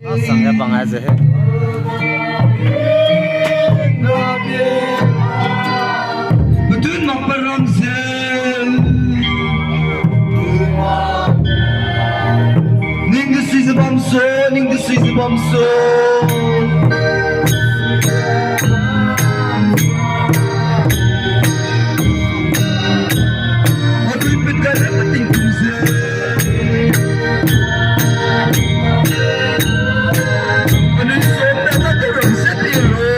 संगे बंगाजे है Betun maparamsel Ning the season bamso Ning the season bamso Magripit ka na pating kumsel Ano yung soda na karang sa tiro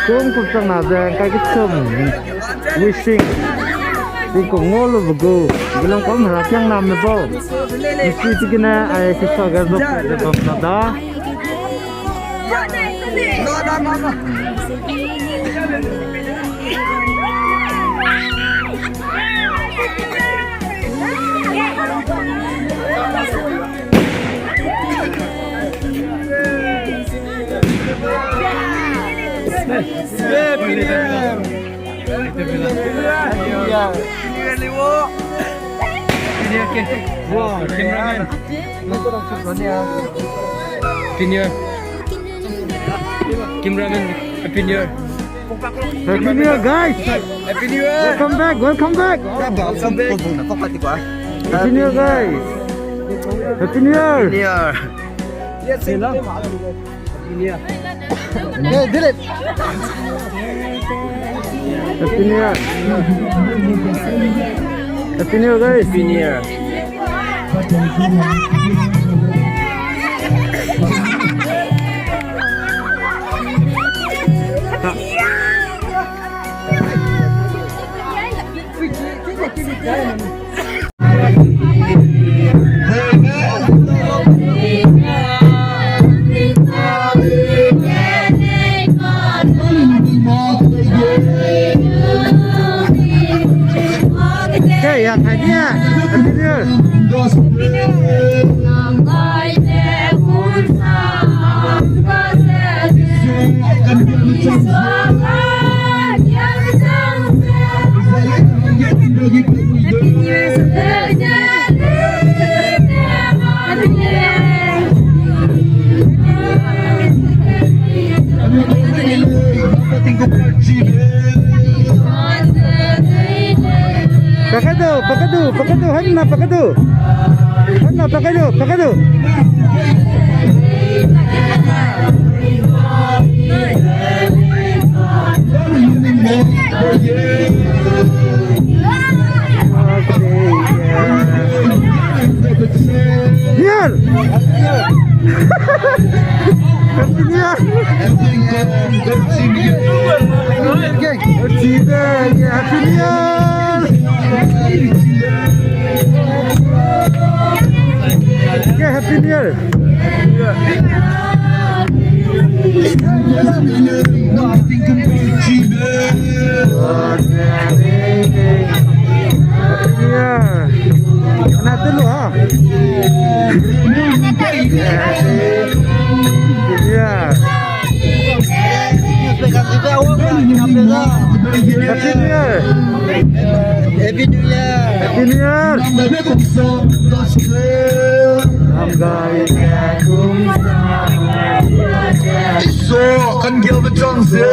kung sang na dang kai cái sum wishing đi cùng ngô luôn vừa go bilang kom ra kyang nam me bo isi tikina ai si so ga do na da Cameraman, Happy New Year. Happy New Year guys, Happy New Year. welcome back Happy New Year guys, Happy New Year. Happy New Year. Happy New Year guys. Happy New Year. Okay, ya hanya Happy New Year. Pakadu, hanna pakadu. Here. Happy New Year. Happy New Year. Okay, Happy New Year. Anak dulu ha. Ya. Happy New Year. Happy New Year. Happy New Year. So, kan gyo betong se.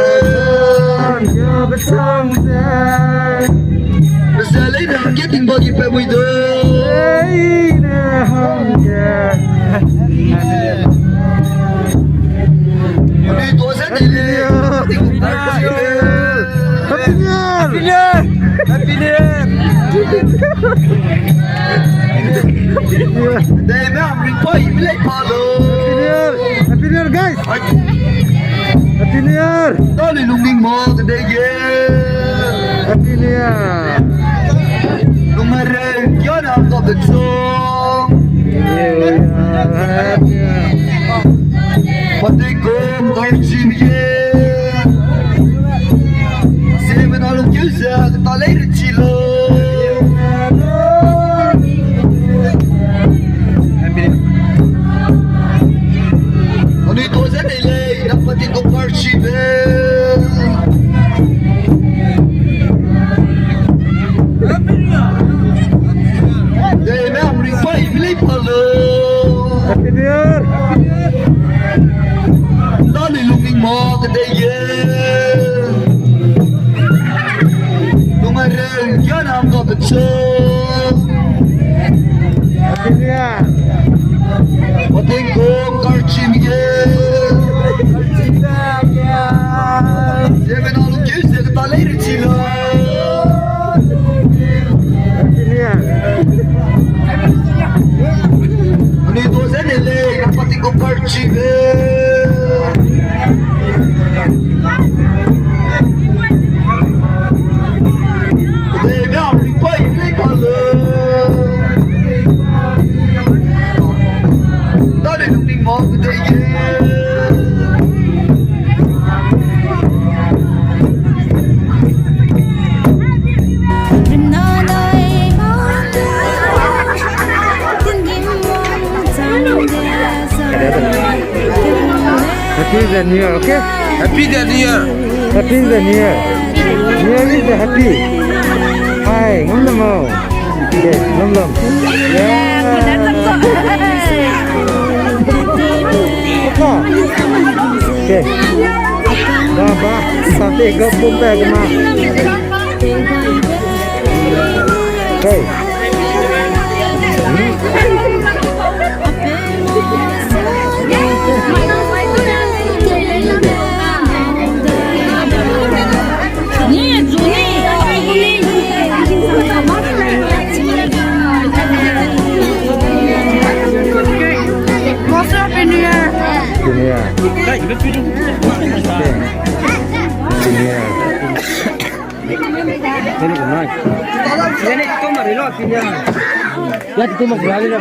Masalay na ang getting body pa mo ito. Ito sa nili. Happy New Year. Happy New Year. Dahil na ang rin po, ibilay palo. Happy New Year guys. Happy New Year. Dali lunging mo, today yeah. Happy New Year. Lumareng, yun ang kabitsong. Pati kong karchin yeah. Simen along yusa, katalay rin chilo. Ano ito sa nilay, napati kong karchin Dahil na ang ring pa, ibilay palo. Happy New Year. Dali lunging mo, today yeah. Lumareng, yan ang kabitsong. Happy New Year. Pating kong karchin yeah. Simen along yusa, katalay rin sila. Happy New Year. Ano ito sa nilay, napati kong karchin the New Year, okay? Happy New Year. Happy the New Year. New Year is the happy. Hi, ngắm lắm không? Okay, ngắm lắm. Yeah. Okay. Ba, sate gabung tayo kema. Okay. Dunia. Dunia. Ini kenal. Ini kau mari lo, ya itu mau berani lah.